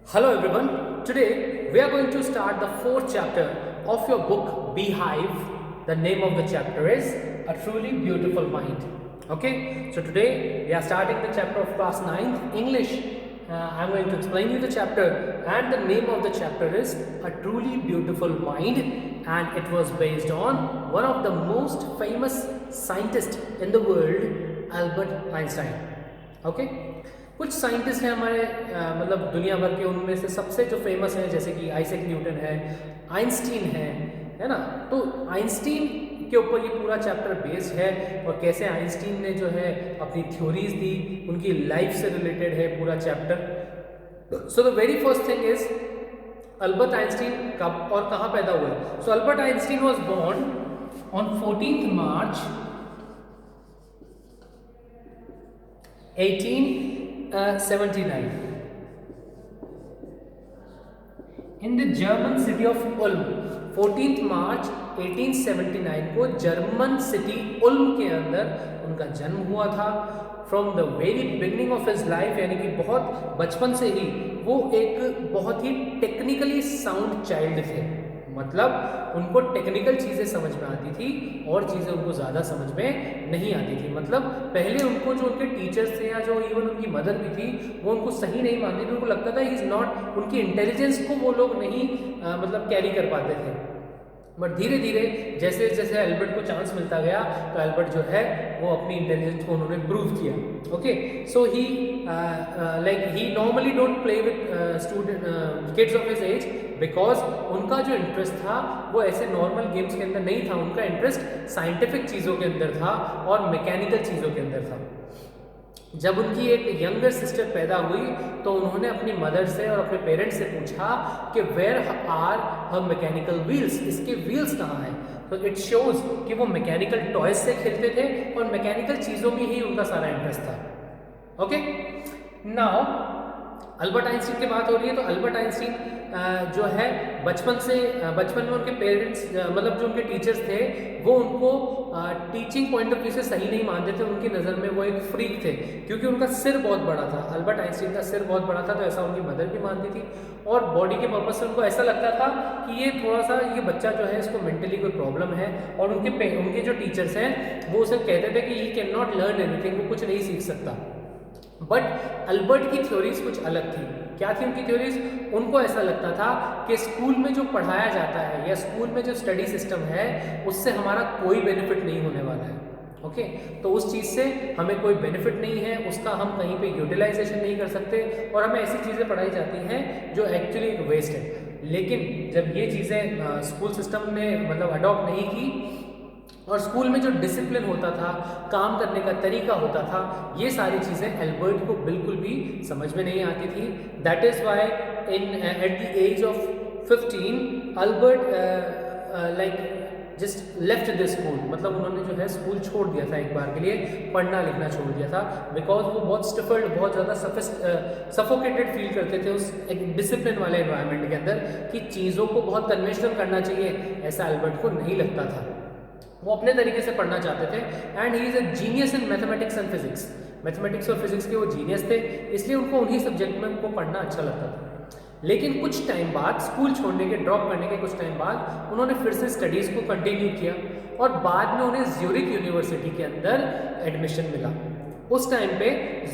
Hello everyone, today we are going to start the fourth chapter of your book Beehive. The name of the chapter is A Truly Beautiful Mind. Okay, so today we are starting the chapter of class 9th English. I am going to explain you the chapter, and the name of the chapter is A Truly Beautiful Mind, and it was based on one of the most famous scientists in the world, Albert Einstein. Okay, कुछ scientist हैं हमारे मतलब दुनिया भर के, उनमें से सबसे जो फेमस है जैसे कि आइजैक न्यूटन है, आइंस्टीन है ना। तो आइंस्टीन के ऊपर ये पूरा चैप्टर बेस्ड है और कैसे आइंस्टीन ने जो है अपनी थ्योरीज दी, उनकी लाइफ से रिलेटेड है पूरा chapter. So the very first thing is Albert Einstein कब और कहाँ पैदा हुए। So Albert Einstein was born on 14 March 1879 in the German city of Ulm. 14 मार्च 1879 को जर्मन सिटी उल्म के अंदर उनका जन्म हुआ था। From the very beginning of his life, यानी कि बहुत बचपन से ही वो एक बहुत ही टेक्निकली साउंड चाइल्ड थे। मतलब उनको टेक्निकल चीज़ें समझ में आती थी और चीज़ें उनको ज़्यादा समझ में नहीं आती थी। मतलब पहले उनको जो उनके टीचर्स थे या जो इवन उनकी मदर भी थी, वो उनको सही नहीं मानती थी। उनको लगता था ही इज़ नॉट, उनकी इंटेलिजेंस को वो लोग नहीं मतलब कैरी कर पाते थे। बट धीरे धीरे जैसे जैसे अल्बर्ट को चांस मिलता गया तो अल्बर्ट जो है वो अपनी इंटेलिजेंस को उन्होंने प्रूव किया। Okay, so he like he normally don't play with student kids of his age, because उनका जो इंटरेस्ट था वो ऐसे नॉर्मल गेम्स के अंदर नहीं था। उनका इंटरेस्ट साइंटिफिक चीज़ों के अंदर था और मैकेनिकल चीज़ों के अंदर था। जब उनकी एक यंगर सिस्टर पैदा हुई तो उन्होंने अपनी मदर से और अपने पेरेंट्स से पूछा कि where are her mechanical wheels, इसके व्हील्स कहाँ हैं। तो इट शोज कि वो मैकेनिकल टॉयज से खेलते थे और मैकेनिकल चीज़ों में ही उनका सारा इंटरेस्ट था। ओके, नाउ अल्बर्ट आइंस्टीन की बात हो रही है। तो अल्बर्ट आइंस्टीन जो है बचपन में उनके पेरेंट्स मतलब जो उनके टीचर्स थे वो उनको टीचिंग पॉइंट ऑफ व्यू से सही नहीं मानते थे। उनकी नज़र में वो एक फ्रीक थे क्योंकि उनका सिर बहुत बड़ा था। अल्बर्ट आइंस्टीन का सिर बहुत बड़ा था, तो ऐसा उनकी मदर भी मानती थी। और बॉडी के पर्पज से उनको ऐसा लगता था कि ये थोड़ा सा ये बच्चा जो है इसको मेंटली कोई प्रॉब्लम है। और उनके जो टीचर्स हैं वो उसे कहते थे कि he can not learn anything, वो कुछ नहीं सीख सकता। बट अल्बर्ट की थ्योरीज कुछ अलग थी। क्या थी उनकी थ्योरीज? उनको ऐसा लगता था कि स्कूल में जो पढ़ाया जाता है या स्कूल में जो स्टडी सिस्टम है उससे हमारा कोई बेनिफिट नहीं होने वाला है। ओके, तो उस चीज़ से हमें कोई बेनिफिट नहीं है, उसका हम कहीं पे यूटिलाइजेशन नहीं कर सकते और हमें ऐसी चीज़ें पढ़ाई जाती हैं जो एक्चुअली एक वेस्ट है। लेकिन जब ये चीज़ें स्कूल सिस्टम ने मतलब अडॉप्ट नहीं की और स्कूल में जो डिसिप्लिन होता था, काम करने का तरीका होता था, ये सारी चीज़ें अल्बर्ट को बिल्कुल भी समझ में नहीं आती थी। That is why at the age of 15 Albert like just left the school. मतलब उन्होंने जो है स्कूल छोड़ दिया था एक बार के लिए, पढ़ना लिखना छोड़ दिया था, बिकॉज वो बहुत स्टिफल्ड, बहुत ज़्यादा सफोकेटेड फील करते थे उस एक डिसिप्लिन वाले एनवायरनमेंट के अंदर कि चीज़ों को बहुत कन्वेंशनल करना चाहिए, ऐसा अल्बर्ट को नहीं लगता था। वो अपने तरीके से पढ़ना चाहते थे। And he is a genius in mathematics and physics. Mathematics और फिजिक्स के वो जीनियस थे, इसलिए उनको उन्हीं सब्जेक्ट में उनको पढ़ना अच्छा लगता था। लेकिन कुछ टाइम बाद, स्कूल छोड़ने के, ड्रॉप करने के कुछ टाइम बाद उन्होंने फिर से स्टडीज़ को कंटिन्यू किया और बाद में उन्हें ज्यूरिक यूनिवर्सिटी के अंदर एडमिशन मिला। उस टाइम पे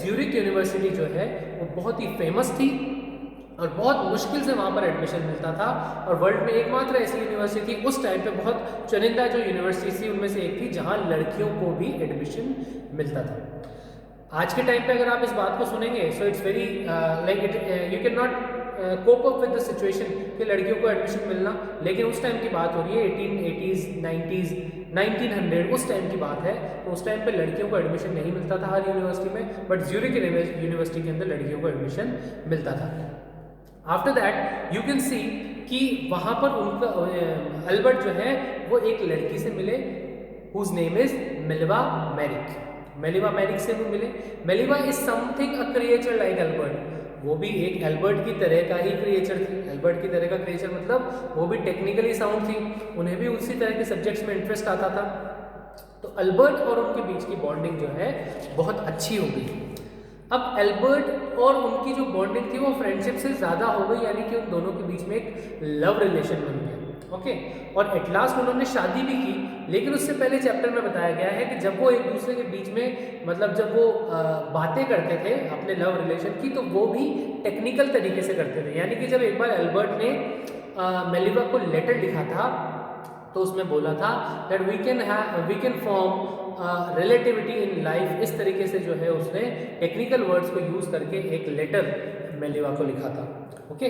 ज्यूरिक यूनिवर्सिटी जो है वो बहुत ही फेमस थी और बहुत मुश्किल से वहाँ पर एडमिशन मिलता था। और वर्ल्ड में एकमात्र ऐसी यूनिवर्सिटी थी उस टाइम पे, बहुत चुनिंदा जो यूनिवर्सिटी थी उनमें से एक थी जहाँ लड़कियों को भी एडमिशन मिलता था। आज के टाइम पे अगर आप इस बात को सुनेंगे so it's very like it you can not cope up with the situation कि लड़कियों को एडमिशन मिलना। लेकिन उस टाइम की बात हो रही है 1880s 90s 1900, उस टाइम की बात है। तो उस टाइम पे लड़कियों को एडमिशन नहीं मिलता था हर यूनिवर्सिटी में, बट ज्यूरिक यूनिवर्सिटी के अंदर लड़कियों को एडमिशन मिलता था। After that you can see कि वहाँ पर उनका अल्बर्ट जो है वो एक लड़की से मिले whose name is Mileva Maric. Mileva Maric से वो मिले। Mileva is something a creature like Albert. वो भी एक अल्बर्ट की तरह का ही क्रिएचर थी। अल्बर्ट की तरह का क्रिएचर मतलब वो भी टेक्निकली साउंड थी, उन्हें भी उसी तरह के सब्जेक्ट्स में इंटरेस्ट आता था। तो अल्बर्ट और उनके बीच की बॉन्डिंग जो है बहुत अच्छी हो गई। अब एल्बर्ट और उनकी जो बॉन्डिंग थी वो फ्रेंडशिप से ज़्यादा हो गई, यानी कि उन दोनों के बीच में एक लव रिलेशन बन गया। ओके, और एट लास्ट उन्होंने शादी भी की, लेकिन उससे पहले चैप्टर में बताया गया है कि जब वो एक दूसरे के बीच में मतलब जब वो बातें करते थे अपने लव रिलेशन की, तो वो भी टेक्निकल तरीके से करते थे। यानी कि जब एक बार एल्बर्ट ने मेलिवा को लेटर लिखा था तो उसमें बोला था that we can form relativity in life, इस तरीके से जो है उसने टेक्निकल वर्ड्स को यूज करके एक लेटर मेलिवा को लिखा था। Okay,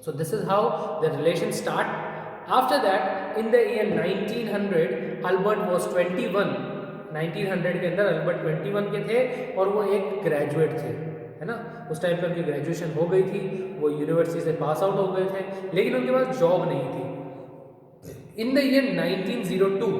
so this is how the relation start. After that in the year 1900 Albert was 21। 1900 के अंदर अल्बर्ट 21 के थे और वो एक ग्रेजुएट थे, है ना। उस टाइम पर उनकी ग्रेजुएशन हो गई थी, वो यूनिवर्सिटी से पास आउट हो गए थे, लेकिन उनके पास जॉब नहीं थी। इन द ईयर 1902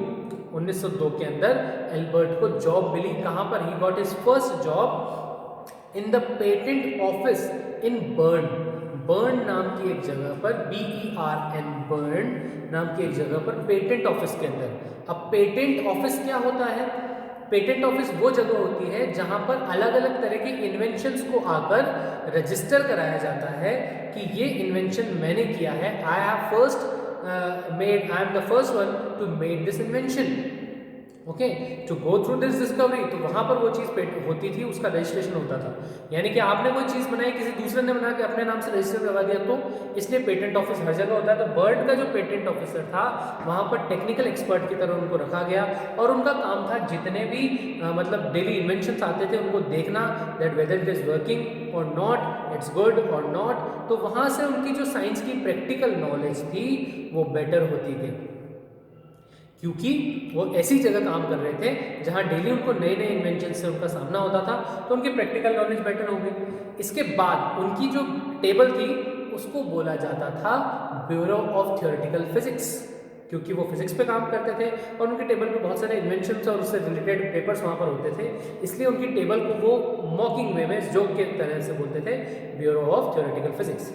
1902 के अंदर एल्बर्ट को जॉब मिली। कहाँ पर? He got his first job in the patent office in burn. Burn नाम की एक जगह पर, BERN, बर्न नाम की एक जगह पर पेटेंट ऑफिस के अंदर। अब पेटेंट ऑफिस क्या होता है? पेटेंट ऑफिस वो जगह होती है जहां पर अलग अलग तरह के इन्वेंशंस को आकर रजिस्टर कराया जाता है कि ये इन्वेंशन मैंने किया है, I am the first one to made this invention. Okay, to go through this discovery, तो वहां पर वो चीज़ होती थी, उसका रजिस्ट्रेशन होता था। यानी कि आपने कोई चीज़ बनाई, किसी दूसरे ने बना के अपने नाम से रजिस्टर करवा दिया, तो इसलिए पेटेंट ऑफिस हर जगह होता है। तो बर्ड का जो पेटेंट ऑफिसर था वहां पर टेक्निकल एक्सपर्ट की तरह उनको रखा गया और उनका काम था जितने भी मतलब डेली इन्वेंशंस आते थे उनको देखना, that whether it is working और नॉट, इट्स गुड और नॉट। तो वहां से उनकी जो साइंस की प्रैक्टिकल नॉलेज थी वो बेटर होती गई, क्योंकि वो ऐसी जगह काम कर रहे थे जहां डेली उनको नए नए इन्वेंशन से उनका सामना होता था, तो उनकी प्रैक्टिकल नॉलेज बेटर हो गई। इसके बाद उनकी जो टेबल थी उसको बोला जाता था ब्यूरो ऑफ थियोरेटिकल फिजिक्स, क्योंकि वो फिजिक्स पे काम करते थे और उनकी टेबल पे बहुत सारे इन्वेंशंस और उससे रिलेटेड पेपर्स वहाँ पर होते थे, इसलिए उनकी टेबल को वो मॉकिंग वे में जोक के तरह से बोलते थे, bureau of theoretical physics.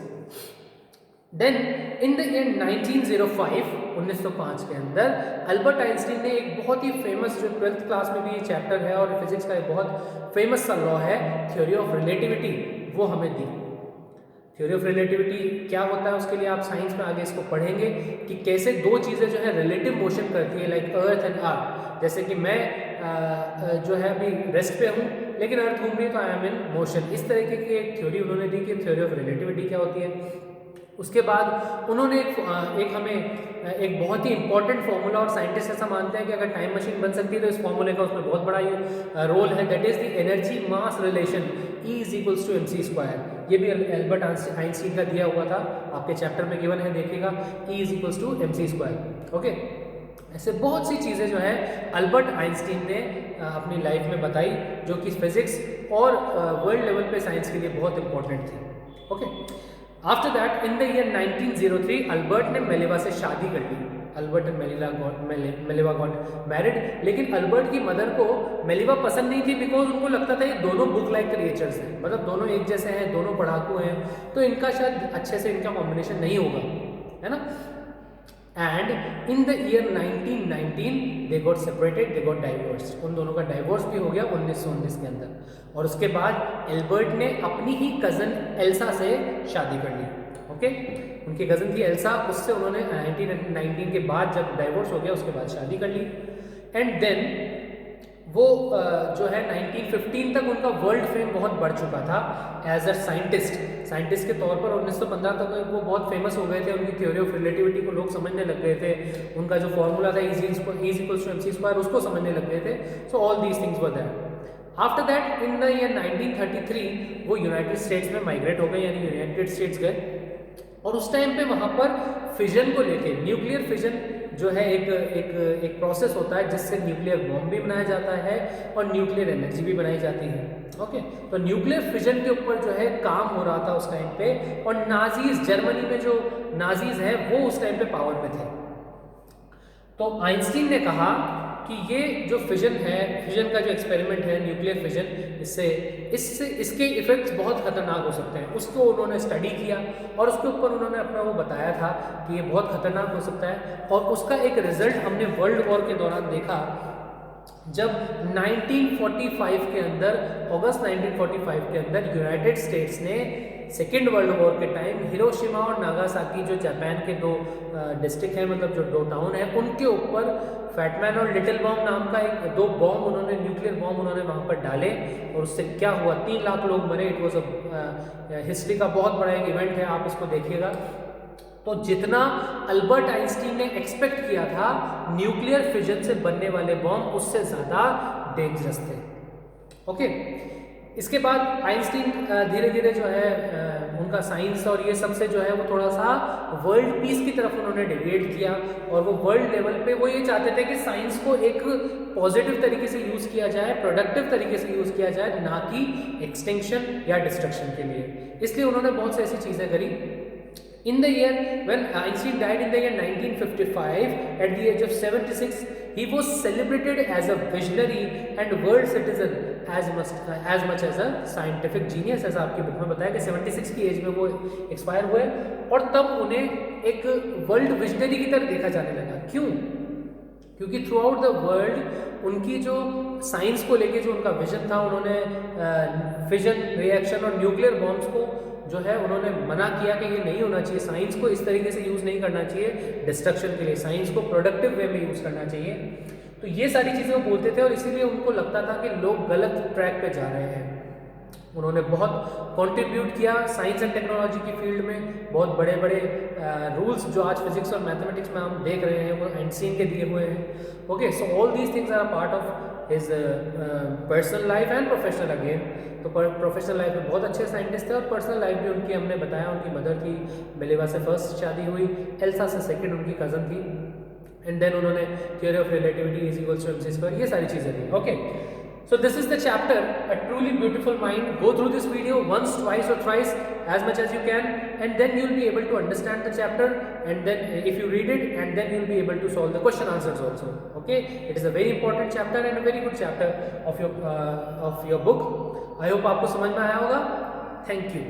Then in the year 1905 1905 के अंदर अल्बर्ट आइंस्टीन ने एक बहुत ही फेमस, जो 12th क्लास में भी ये चैप्टर है और फिजिक्स का एक बहुत फेमस सा लॉ है, थ्योरी ऑफ रिलेटिविटी, वो हमें दी। थ्योरी ऑफ रिलेटिविटी क्या होता है उसके लिए आप साइंस में आगे इसको पढ़ेंगे कि कैसे दो चीज़ें जो है रिलेटिव मोशन करती है, लाइक अर्थ एंड अर्थ। जैसे कि मैं जो है अभी रेस्ट पे हूँ लेकिन अर्थ घूम रही है तो आई एम इन मोशन। इस तरीके की एक थ्योरी उन्होंने दी कि थ्योरी ऑफ रिलेटिविटी क्या होती है। उसके बाद उन्होंने एक हमें एक बहुत ही इंपॉर्टेंट फॉर्मूला, और साइंटिस्ट ऐसा मानते हैं कि अगर टाइम मशीन बन सकती है तो इस फॉर्मूले का उसमें बहुत बड़ा रोल है, that is the energy mass relation, E = mc²। ये भी एल्बर्ट आइंस्टीन का दिया हुआ था, आपके चैप्टर में गिवन है, देखिएगा, E = mc²। ओके, ऐसे बहुत सी चीज़ें जो है अल्बर्ट आइंस्टीन ने अपनी लाइफ में बताई जो कि फिजिक्स और वर्ल्ड लेवल पे साइंस के लिए बहुत इंपॉर्टेंट थी। Okay, after that in the year 1903 Albert ने मेलिवा से शादी कर ली। अल्बर्ट एंड मेलिवा गॉट मैरिड, लेकिन अल्बर्ट की मदर को मेलिवा पसंद नहीं थी, बिकॉज उनको लगता था ये दोनों बुक लाइक क्रिएचर्स हैं, मतलब दोनों एक जैसे हैं, दोनों पढ़ाकू हैं, तो इनका शायद अच्छे से इनका कॉम्बिनेशन नहीं होगा, है ना। And in the year 1919 they got separated, they got divorce. उन दोनों का डाइवोर्स भी हो गया 1919 के अंदर। और उसके बाद एल्बर्ट ने अपनी ही कज़न एल्सा से शादी कर ली। ओके, उनकी कज़न थी एल्सा, उससे उन्होंने 1919 के बाद जब डाइवोर्स हो गया उसके बाद शादी कर ली। एंड देन वो जो है 1915 तक उनका वर्ल्ड फेम बहुत बढ़ चुका था एज अ साइंटिस्ट के तौर पर। 1915 तक वो बहुत फेमस हो गए थे, उनकी थ्योरी ऑफ रिलेटिविटी को लोग समझने लग गए थे, उनका जो फॉर्मूला था E = mc² उसको समझने लग गए थे। So all these things were there. After that in the year 1933 वो यूनाइटेड स्टेट्स में माइग्रेट हो गए, यानी यूनाइटेड स्टेट्स गए, और उस टाइम पे वहाँ पर फिजन को लेके, न्यूक्लियर फिजन जो है एक प्रोसेस होता है जिससे न्यूक्लियर बॉम्ब भी बनाया जाता है और न्यूक्लियर एनर्जी भी बनाई जाती है। ओके, तो न्यूक्लियर फिजन के ऊपर जो है काम हो रहा था उस टाइम पे, और नाजीज, जर्मनी में जो नाजीज हैं वो उस टाइम पे पावर पे थे। तो आइंस्टीन ने कहा कि ये जो फिजन है, फिजन का जो एक्सपेरिमेंट है न्यूक्लियर फिजन, इसके इफेक्ट्स बहुत खतरनाक हो सकते हैं। उसको उन्होंने स्टडी किया और उसके ऊपर उन्होंने अपना वो बताया था कि ये बहुत खतरनाक हो सकता है, और उसका एक रिजल्ट हमने वर्ल्ड वॉर के दौरान देखा। जब 1945 के अंदर, अगस्त 1945 के अंदर यूनाइटेड स्टेट्स ने सेकेंड वर्ल्ड वॉर के टाइम हिरोशिमा और नागासाकी जो जापान के दो डिस्ट्रिक्ट हैं, मतलब जो दो टाउन है, उनके ऊपर फैटमैन और लिटिल बॉम्ब नाम का दो बॉम्ब उन्होंने, न्यूक्लियर बॉम्ब उन्होंने वहाँ पर डाले और उससे क्या हुआ, 3 लाख लोग मरे। इट वॉज हिस्ट्री का बहुत बड़ा एक इवेंट है, आप इसको देखिएगा। तो जितना अल्बर्ट आइंस्टीन ने एक्सपेक्ट किया था न्यूक्लियर फिजन से बनने वाले बॉम्ब, उससे ज़्यादा डेंजरस थे। ओके, इसके बाद आइंस्टीन धीरे धीरे जो है उनका साइंस और ये सबसे जो है वो थोड़ा सा वर्ल्ड पीस की तरफ उन्होंने डिवेट किया, और वो वर्ल्ड लेवल पे वो ये चाहते थे कि साइंस को एक पॉजिटिव तरीके से यूज़ किया जाए, प्रोडक्टिव तरीके से यूज़ किया जाए, ना कि एक्सटिंक्शन या डिस्ट्रक्शन के लिए। इसलिए उन्होंने बहुत सी ऐसी चीज़ें करी। In the year when Einstein died in the year 1955 at the age of 76, he was celebrated as a visionary and world citizen as much as a scientific genius। ऐसा आपकी बुक में बताया कि 76 की एज में वो एक्सपायर हुए, और तब उन्हें एक वर्ल्ड विजनरी की तरह देखा जाने लगा। क्यों? क्योंकि थ्रू आउट द वर्ल्ड उनकी जो साइंस को लेके जो उनका विजन था, उन्होंने फिजन रिएक्शन और न्यूक्लियर बॉम्ब्स को जो है उन्होंने मना किया कि ये नहीं होना चाहिए, साइंस को इस तरीके से यूज़ नहीं करना चाहिए डिस्ट्रक्शन के लिए, साइंस को प्रोडक्टिव वे में यूज़ करना चाहिए। तो ये सारी चीज़ें वो बोलते थे, और इसीलिए उनको लगता था कि लोग गलत ट्रैक पे जा रहे हैं। उन्होंने बहुत कंट्रीब्यूट किया साइंस एंड टेक्नोलॉजी की फील्ड में। बहुत बड़े बड़े रूल्स जो आज फिजिक्स और मैथमेटिक्स में हम देख रहे हैं वो आइंस्टीन के दिए हुए हैं। Okay, so all these things are a part of his personal life and professional again. तो प्रोफेशनल लाइफ में बहुत अच्छे साइंटिस्ट थे, और पर्सनल लाइफ भी उनकी हमने बताया, उनकी मदर की मिलेवा से फर्स्ट शादी हुई, एल्सा से सेकंड उनकी कज़न थी, एंड देन उन्होंने theory of relativity is equals to MC square, ये सारी चीज़ें थी। ओके, so this is the chapter, a truly beautiful mind. Go through this video once, twice or thrice, as much as you can, and then you'll be able to understand the chapter, and then if you read it, and then you'll be able to solve the question answers also. Okay, it is a very important chapter and a very good chapter of your book. I hope आपको समझ में आया होगा। Thank you.